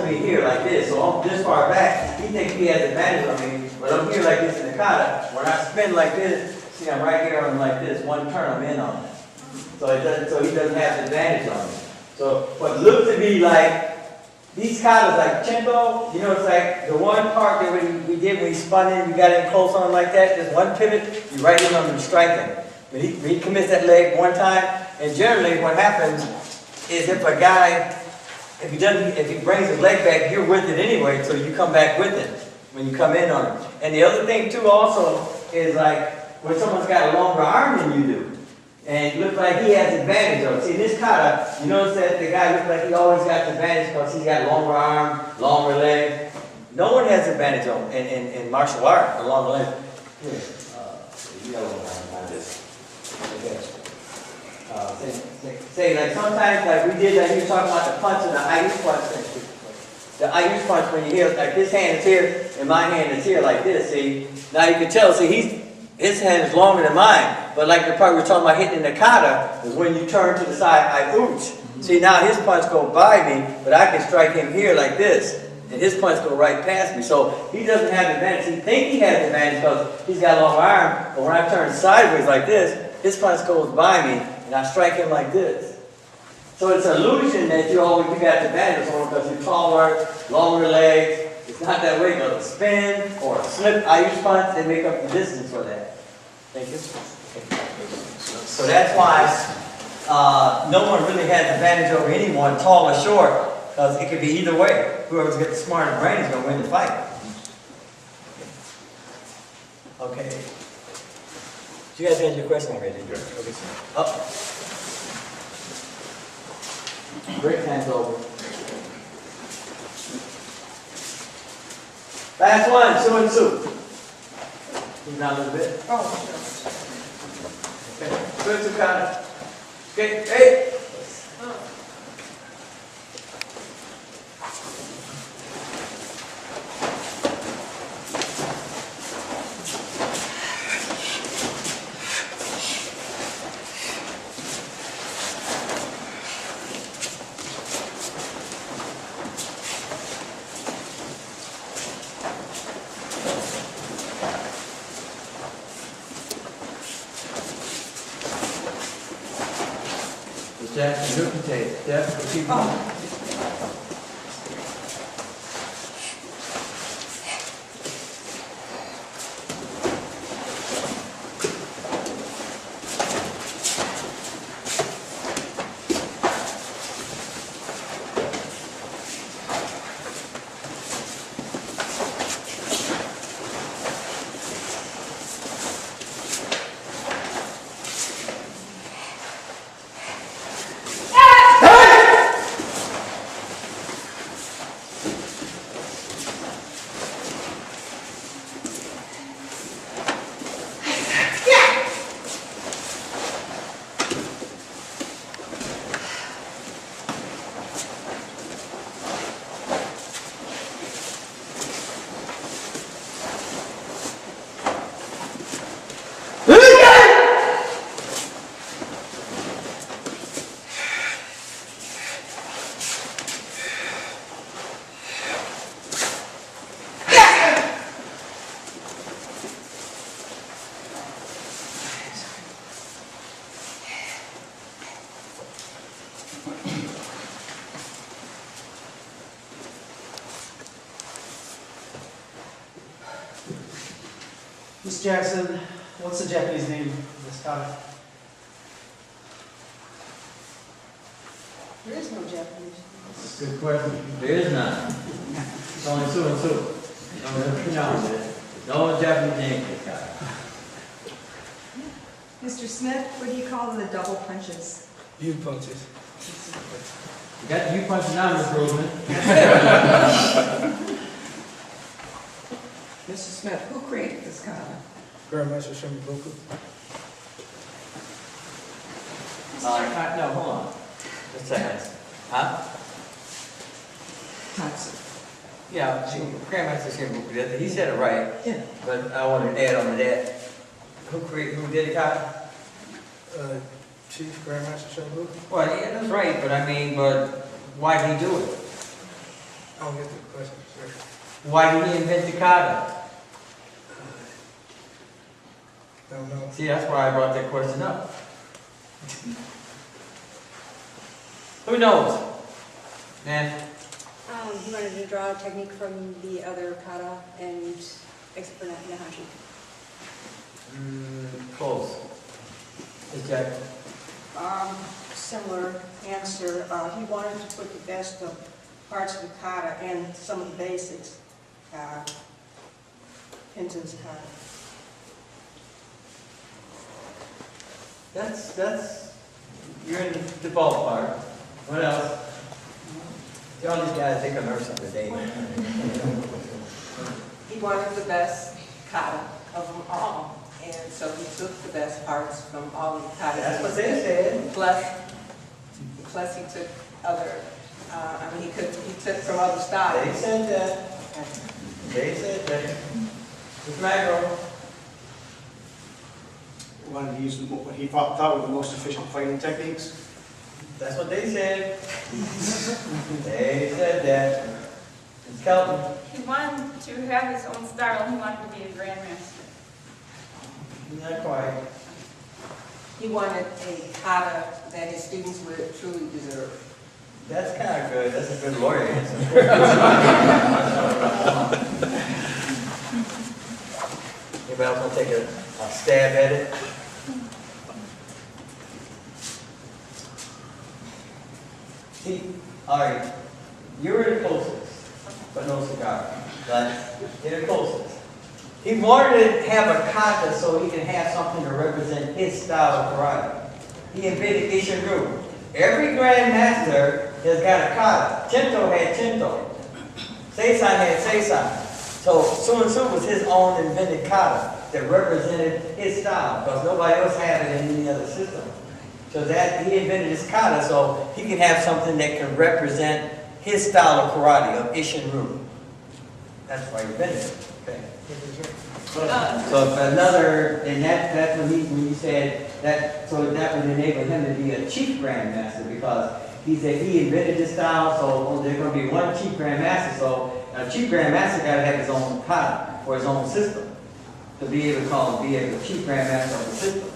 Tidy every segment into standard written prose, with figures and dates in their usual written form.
to be here like this, so I'm this far back. He thinks he has advantage on me, but I'm here like this in the kata. When I spin like this, see, I'm right here on like this. One turn, I'm in on it. So he doesn't have the advantage on me. So what looks to be like these katas, like chinko, you know, it's like the one part that we did when we spun in, we got in close on like that. Just one pivot, you right in on him, strike him. But he commits that leg one time, and generally what happens is if a guy, if he brings his leg back, you're with it anyway, so you come back with it when you come in on it. And the other thing too also is like when someone's got a longer arm than you do, and it looks like he has advantage of it. See, in this kata, you notice that the guy looks like he always got the advantage because he's got longer arm, longer leg. No one has advantage on in martial art, a longer leg. Here, you know what I'm this. Okay. Say like sometimes like we did, like you were talking about the punch and the Ayush punch. The Ayush punch when you hear like this hand is here and my hand is here like this. See, now you can tell. See, his hand is longer than mine. But like the part we were talking about hitting in the kata is when you turn to the side, I ooch. See, now his punch go by me, but I can strike him here like this, and his punch go right past me. So he doesn't have the advantage. He thinks he has the advantage because he's got a long arm, but when I turn sideways like this, his punch goes by me, and I strike him like this. So it's an illusion that you got the advantage on because you're taller, longer legs. It's not that way because a spin or a slip Ayush punch, they make up the distance for that. Thank you. So that's why no one really has advantage over anyone, tall or short, because it could be either way. Whoever's got the smarter brain is going to win the fight. Okay. You guys answered your question already? Okay. Up. Break hands over. Last one, Su and Su. Move down a little bit. Oh, sure. Okay, good to Kata. Okay, hey! Jack, you can take it. Jack, keep going. Miss Jackson, what's the Japanese name of this kata? There is no Japanese. That's a good question. There is none. It's only Su and Su. No Japanese name for this guy. Mr. Smith, what do you call the double punches? U punches. You got the U punch now, Mr. Roseman. Mr. Smith, who created this kata? Grandmaster Shimaboko. No, hold on. Just a second. Huh? Tatsu. Yeah, Grandmaster Shimaboko, he said it right. Yeah. But I want to add on to that. Who did the kata? Chief Grandmaster Shimaboko. Well, yeah, that's right, but I mean, but why did he do it? I I'll get the question, sir. Why did he invent the kata? Don't know. See, that's why I brought that question up. Who knows? Man, He wanted to draw a technique from the other kata and explain that in Nahashi. close. Is Jack? Similar answer. He wanted to put the best of parts of the kata and some of the basics into his kata. That's, you're in the ballpark. What else? See, all these guys think I'm nursing today. He wanted the best kata of them all, and so he took the best parts from all the katas. That's what they said. Plus he took other, he took from other styles. They said that. They said that. Mr. Magro. Wanted to use what he thought were the most efficient fighting techniques. That's what they said. They said that. Ms. Kelton. He wanted to have his own style. He wanted to be a grandmaster. Not quite. He wanted a kata that his students would truly deserve. That's kind of good. That's a good lawyer answer. Anybody else want to take a stab at it? See, all right, you're the closest, but no cigar. But you're the closest. He wanted to have a kata so he can have something to represent his style of karate. He invented Isshinryu. Every grandmaster has got a kata. Chinto had Chinto. Seisan had Seisan. So Su was his own invented kata that represented his style because nobody else had it in any other system. So that he invented his kata so he can have something that can represent his style of karate, of Isshinryu. That's why he invented it. Okay. So if another, and that's when he said that, so that would enable him to be a chief grandmaster because he said he invented this style, so there's going to be one chief grandmaster. So a chief grandmaster got to have his own kata or his own system to be able to call him, be a chief grandmaster of the system.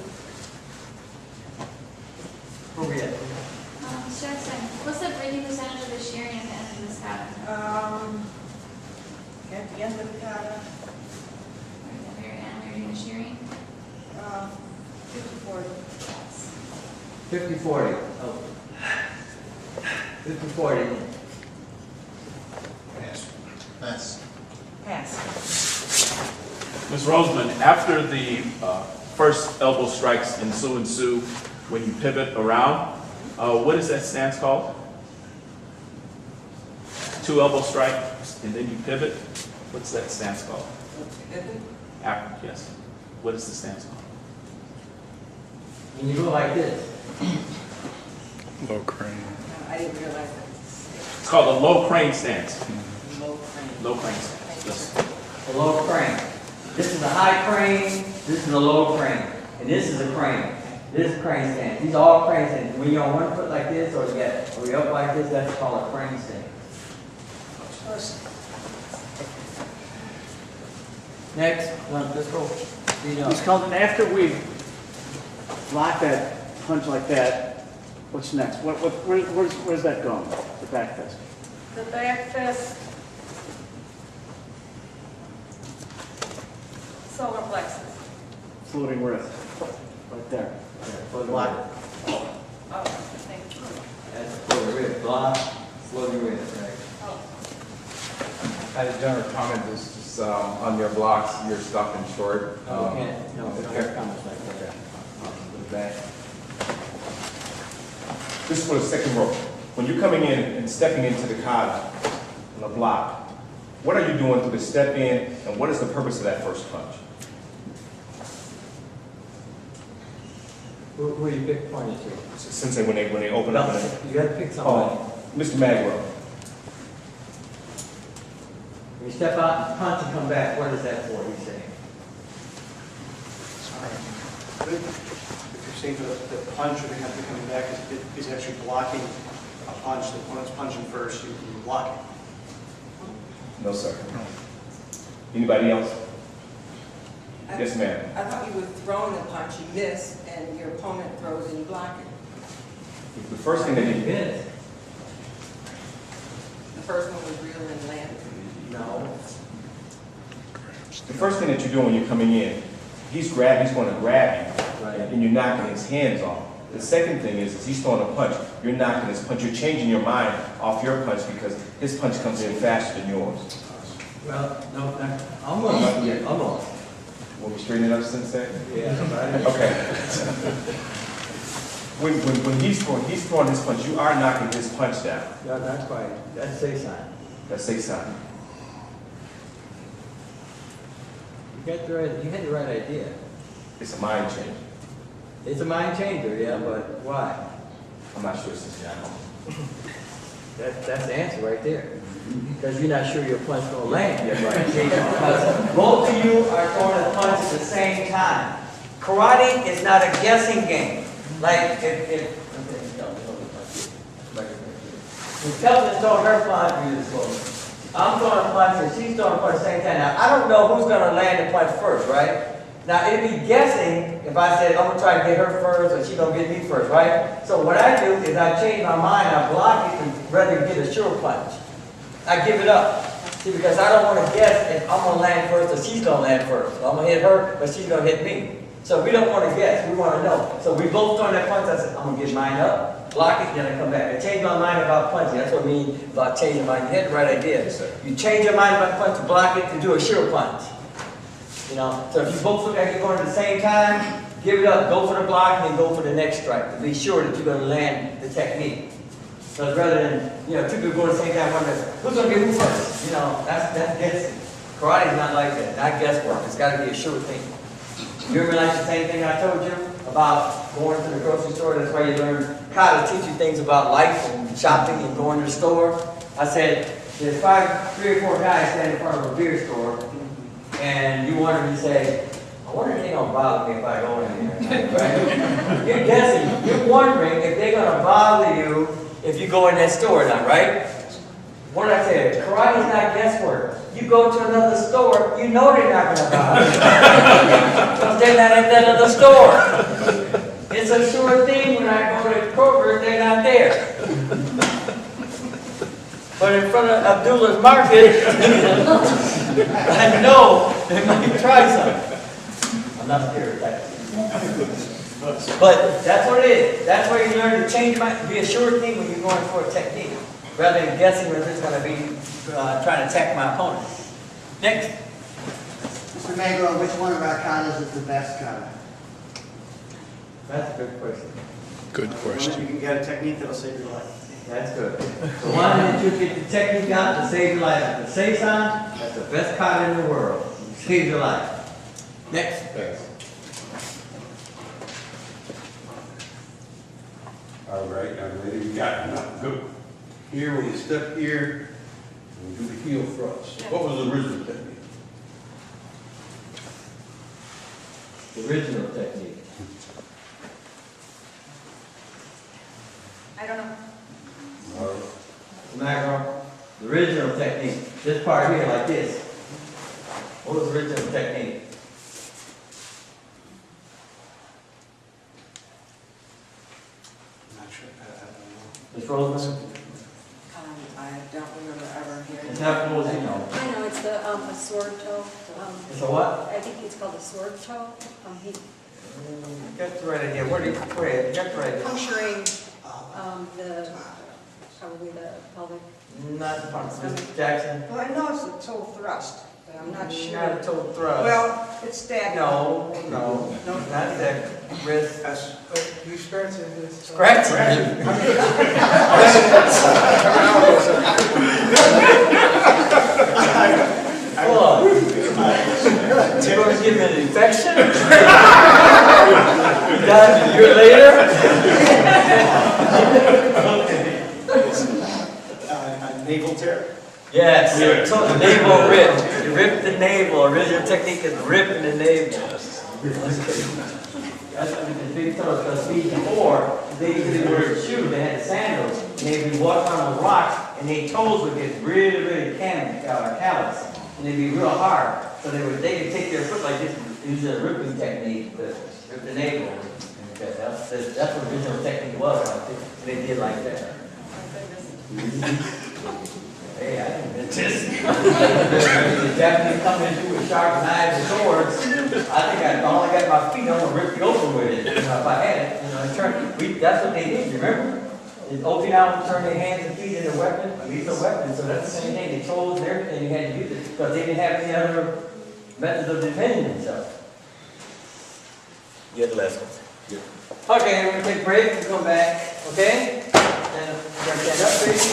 Where we at? Jackson, what's the breaking percentage of the shearing at the end of this kata? At the end of the kata, Or at the very end, we're doing the shearing? 50-40. 50-40. Oh. 50-40. Pass. Pass. Ms. Roseman, after the first elbow strikes in Su and Su, when you pivot around, what is that stance called? 2 elbow strikes and then you pivot. What's that stance called? After, yes. What is the stance called? When you go like this. Low crane. I didn't realize that. It's called a low crane stance. Low crane. Low crane stance. Yes. A low crane. This is a high crane, this is a low crane, and this is a crane. This is crane stance. These are all crane stands. When you're on one foot like this, or you're up like this, that's called a crane stance. Next, let's go. Ms. Kelton, after we lock that punch like that, what's next? Where's that going? The back fist. The back fist, solar plexus. Floating wrist. Right there. For the block. Oh, thank you. That's for the rib. Block, floating rib, right? Oh, I had a general comment, this is on your blocks, you're stuck and short. No, we can't. No, we don't have comments like that. Okay. Put it back. This is for the second rope. When you're coming in and stepping into the kata on the block, what are you doing through the step in, and what is the purpose of that first punch? Who you pick pointed to? Sensei, when they open up. You gotta pick somebody. Mr. Magro. When you step out and punch and come back, what is that for, you say? If you're saying the punch or the coming back is actually blocking a punch, the opponent's punching first, you block it. No, sir. Anybody else? Yes, ma'am. I thought you were throwing a punch, you miss, and your opponent throws and you block it. The first thing that you Yes. The first one was real and landed. No. The first thing that you're doing when you're coming in, he's going to grab you, Right. and you're knocking his hands off. The second thing is he's throwing a punch, you're knocking his punch, you're changing your mind off your punch because his punch comes in faster than yours. Well, no, almost, yeah, almost. Want me to straighten it up, Sensei? Yeah, right. Okay. When he's throwing his punch, you are knocking his punch down. No, not quite. That's say sign. That's say sign. You had the right idea. It's a mind change. It's a mind changer, yeah, but why? I'm not sure, Sensei. That's the answer right there. Because you're not sure your punch gonna land. Yeah, right. Because both of you are throwing a punch at the same time. Karate is not a guessing game. Like if Kelvin's throwing her punch, I'm throwing a punch and she's throwing a punch at the same time. Now, I don't know who's gonna land the punch first, right? Now, it'd be guessing if I said, I'm gonna try to get her first or she's gonna get me first, right? So what I do is I change my mind, I block it and rather get a sure punch. I give it up. See, because I don't want to guess if I'm going to land first or she's going to land first. I'm going to hit her, but she's going to hit me. So we don't want to guess. We want to know. So we both throwing that punch. I said, I'm going to get mine up, block it, then I come back. I change my mind about punching. That's what I mean about changing my mind. You had the right idea. Yes, sir. You change your mind about punch to block it to do a sure punch. You know, so if you both look like you're going at the same time, give it up, go for the block, and then go for the next strike to be sure that you're going to land the technique. So rather than, two people going at the same time, wondering, who's going to get who first? That's guessing. Karate's not like that, not guesswork. It's got to be a sure thing. You remember like the same thing I told you about going to the grocery store? That's why you learn Kata teach you things about life and shopping and going to the store. I said, there's 3 or 4 guys standing in front of a beer store, and you want them to say, I wonder if they're going to bother me if I go in there. Right? You're guessing. You're wondering if they're going to bother you if you go in that store or not, right? What did I say? Karate is not guesswork. You go to another store, you know they're not going to bother you. Because they're not at that other store. It's a sure thing when I go to Kroger, they're not there. But in front of Abdullah's Market, I know they might try something. I'm not scared of that. But that's what it is. That's where you learn to change your mind, be a sure thing when you're going for a technique, rather than guessing whether it's going to be trying to attack my opponent. Next. Mr. Magro, which one of our katas is the best kata? That's a good question. Good question. You can get a technique that'll save your life. That's good. The one that you get the technique out to save your life. At the same time, that's the best kata in the world. Save your life. Next. Thanks. All right, young lady, we got enough. Good. Here, when we step here, we do the heel thrust. What was the original technique? The original technique. I don't know. Macro, the original technique. This part here, like this. What was the original technique? Ms. Roseman? I don't remember ever hearing It's that. not what you know. I know, it's the, a sword toe. It's a what? I think it's called a sword toe. That's the right idea. Where do you put it? That's the right idea. Puncturing, probably the pelvic. Not the pump. Mr. Jackson? Well, I know it's a toe thrust, but I'm not sure. Not a toe thrust. Well, it's that. No, not that. Wrist. You scratch it. Scratch it. Hold on. You're going to give me an infection? You died a year later? Naval tear. Yes, naval rip. You rip the navel. Original technique is ripping the navel. That's what the big toes, because before, they didn't wear shoes, they had sandals. And they'd be walking on the rocks, and their toes would get really, really callous, and they'd be real hard. So they could take their foot like this, use a ripping technique to rip the navel. That's what the original technique was. And they did like that. Hey, I didn't invent this. The Japanese come in with sharp knives and swords. I think I only got my feet on to rip you open with it. If I had it, that's what they did, remember? In Okinawa, turn their hands and feet into weapons, lethal weapons. So that's the same thing. They chose everything, you had to use it because they didn't have any other methods of defending themselves. You had the last one. Yeah. Okay, we're going to take a break and come back. Okay? And we're going to stand up, please.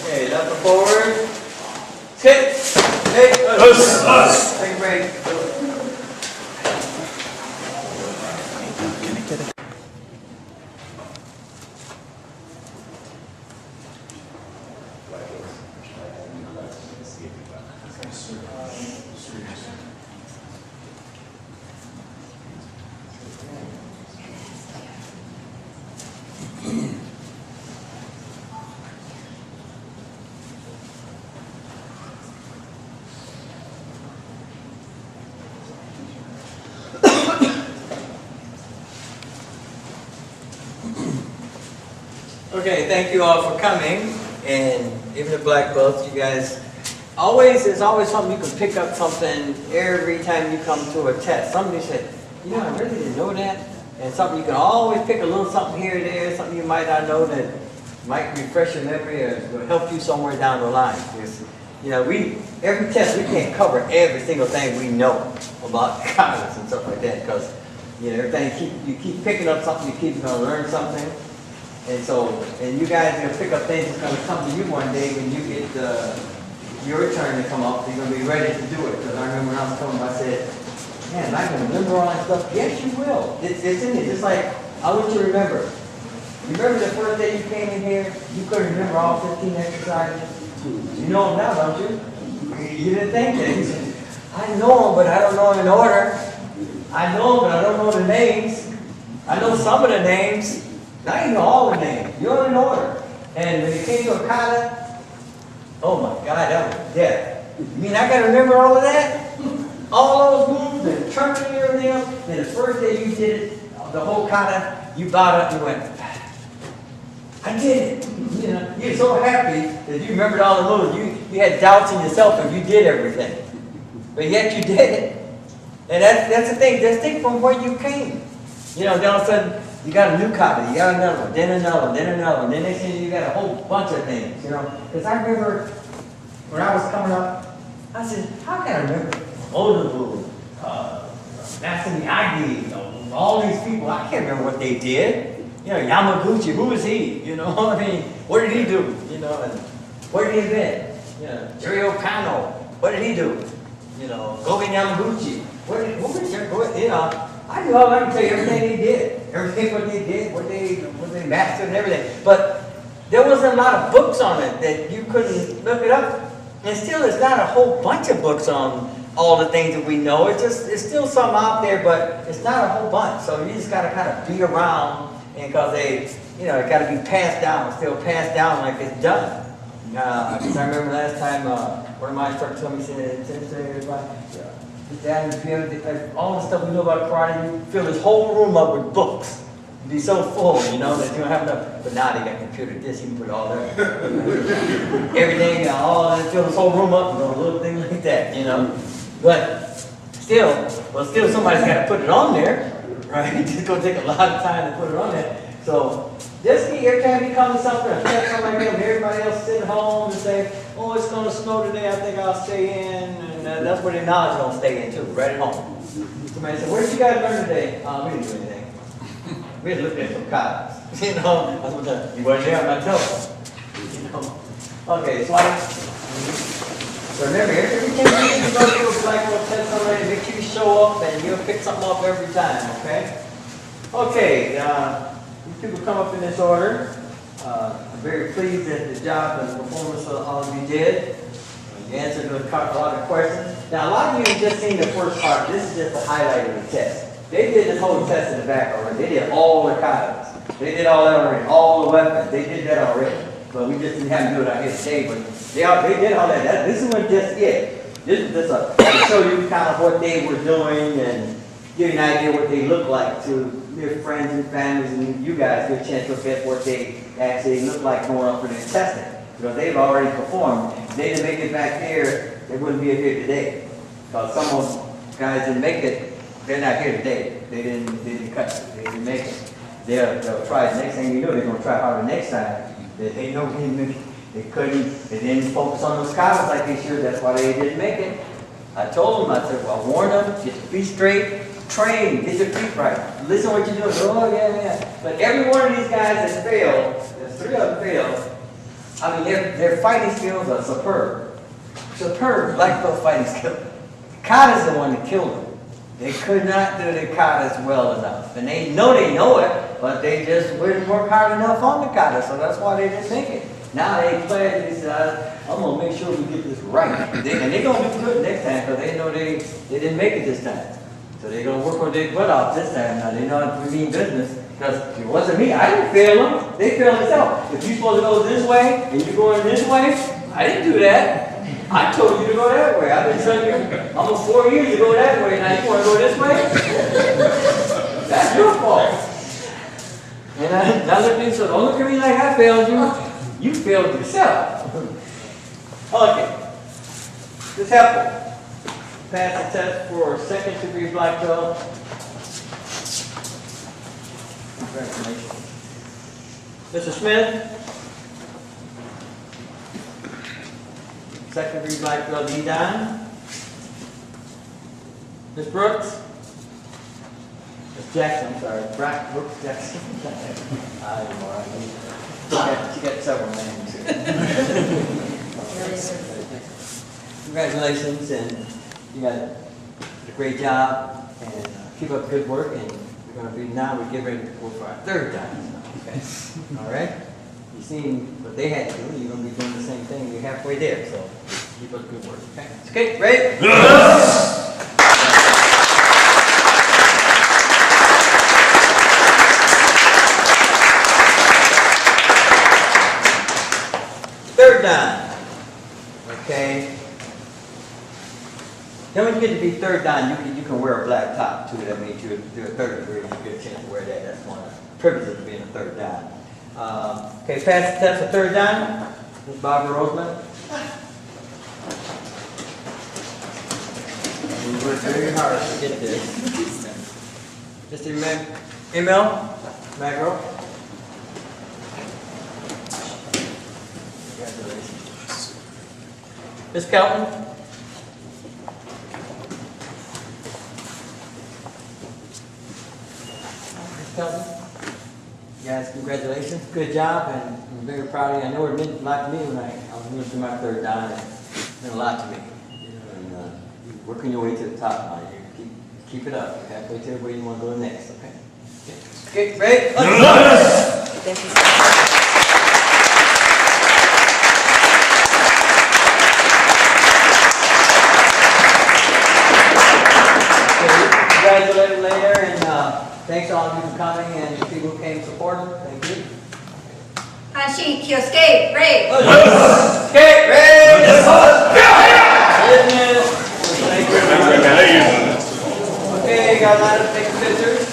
Okay, left and forward. Hit. Hey. Us. Take a break. Okay, thank you all for coming, and even the black belts, you guys, there's always something you can pick up something every time you come to a test. Somebody said, you know, I really didn't know that, and something you can always pick a little something here or there, something you might not know that might refresh your memory or will help you somewhere down the line. Because, you know, every test we can't cover every single thing we know about katas and stuff like that, because, you know, everything you keep picking up something, you keep going to learn something. And so, and you guys are going to pick up things that's going to come to you one day when you get your turn to come up. You're going to be ready to do it. Because I remember when I was coming, I said, man, am I going to remember all that stuff? Yes, you will. It's in it. Just like, I want you to remember. Remember the first day you came in here, you couldn't remember all 15 exercises? You know them now, don't you? You didn't think that. You said, I know them, but I don't know them in order. I know them, but I don't know the names. I know some of the names. Now you know all the names. You're in order. And when you came to a kata, oh my God, that was death. You mean I got to remember all of that? All those moves and turning and everything else? And the first day you did it, the whole kata, you bowed up and you went, I did it. You know, you're so happy that you remembered all the moves. You had doubts in yourself if you did everything. But yet you did it. And that's the thing. Just think from where you came. You know, then all of a sudden, you got a new kata, you got another one, then another one, then another one, then next thing you got a whole bunch of things, you know. Because I remember when I was coming up, I said, how can I remember Odabu, Master Miyagi, you know, all these people, I can't remember what they did. You know, Yamaguchi, who was he? You know, I mean, what did he do? You know, and what did he invent? You know, Jiro Kano, what did he do? You know, Gogen Yamaguchi, you know, I knew I can tell you everything they did, everything what they did, what they mastered and everything. But there wasn't a lot of books on it that you couldn't look it up. And still, there's not a whole bunch of books on all the things that we know. It's still some out there, but it's not a whole bunch. So you just got to kind of be around, and because they, you know, it got to be passed down, still passed down like it's done. Because I remember last time one of my instructors told me, he said, everybody, all the stuff we know about karate, you fill this whole room up with books. It'd be so full, you know, that you don't have enough. But now they got computer this, you can put all that. Everything, all that, fill this whole room up with a little thing like that, you know. But still somebody's got to put it on there, right? It's going to take a lot of time to put it on there. So just every time you come to something, a test something like that, and everybody else sitting home and say, oh, it's going to snow today, I think I'll stay in. And that's where the knowledge is going to stay in too, right at home. Somebody said, what did you guys learn today? We didn't do anything. We just looked at some katas. You know, that's what you weren't there on my telephone. You know. Okay, so remember, every time you go to a black belt test somebody, make sure you show up and you'll pick something up every time, okay? Okay, these people come up in this order. I'm very pleased at the job and the performance of all of you did. You answered a lot of questions. Now, a lot of you have just seen the first part. This is just the highlight of the test. They did this whole test in the back already. They did all the katas. They did all that already. All the weapons. They did that already. but we just didn't have to do it out here today, but they did all that. This isn't just it. This is just to show you kind of what they were doing and give you an idea what they look like to their friends and families, and you guys get a chance to look at what they actually look like going up for their testing. Because they've already performed. If they didn't make it back here, they wouldn't be here today. Because some of them guys didn't make it, they're not here today. They didn't cut it, they didn't make it. They'll try it. Next thing you know, they're going to try harder next time. They know they couldn't, they didn't focus on those katas like they should. That's why they didn't make it. I told them, I said, well, warn them, get your feet straight, train, get your feet right. Listen what you're doing. Oh, yeah. But every one of these guys that failed, there's 3 of them failed, I mean, their fighting skills are superb. Superb, black belt fighting skills. Kata's the one that killed them. They could not do the katas well enough. And they know it, but they just wouldn't work hard enough on the kata, so that's why they didn't make it. Now they pledge, they said, I'm going to make sure we get this right. And they're going to do good next time, because they know they didn't make it this time. So they're going to work on their butt off this time. Now they know how to mean business. Because if it wasn't me, I didn't fail them. They failed themselves. If you're supposed to go this way, and you're going this way, I didn't do that. I told you to go that way. I've been telling you almost 4 years to go that way. Now you want to go this way? That's your fault. And I looked at you, so don't look at me like I failed you. You failed yourself. Okay. This happened. Pass the test for 2nd degree black belt. Congratulations. Mr. Smith. 2nd degree black belt, D-Don. Ms. Brooks. Ms. Jackson, I'm sorry, Brooks Jackson. I don't know. She got several names here. Congratulations, and you got a great job, and keep up good work, and we're going to be now, we're getting ready to go for our 3rd time. Okay? All right? You've seen what they had to do, you're going to be doing the same thing. You're halfway there, so keep up good work. Okay? Okay, great? Yes! 3rd dan. Okay? Then when you get to be 3rd dan, you can wear a black top too. That means you do a 3rd degree, you get a chance to wear that. That's one of the privileges of being a 3rd dan. Okay, pass the test for 3rd dan. Ms. Barbara Roseman. We worked very hard to get this. Mr. Emil Magro. Congratulations. Ms. Kelton. Ms. Kelton. Guys, congratulations. Good job, and I'm very proud of you. I know it meant a lot to me when I was moving through my 3rd dan. It meant a lot to me. And you're working your way to the top now. You keep it up. You halfway to where you want to go next, okay? Okay, great. Thank you. Congratulate them later, and thanks to all of you for coming and the people who came to support them. Thank you. Hashi, Kyosuke, Ray. Okay, Ray. Business. Thank you. Okay, got a lot of taking pictures.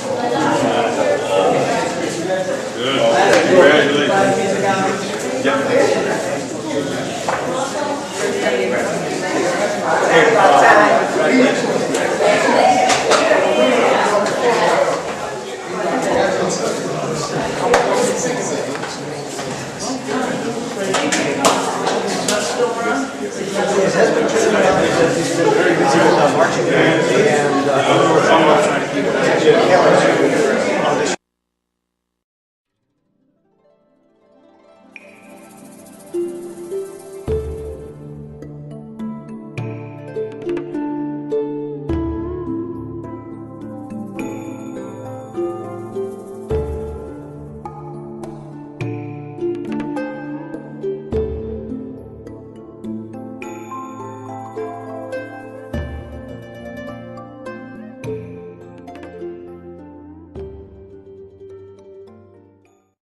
Very busy with marching band and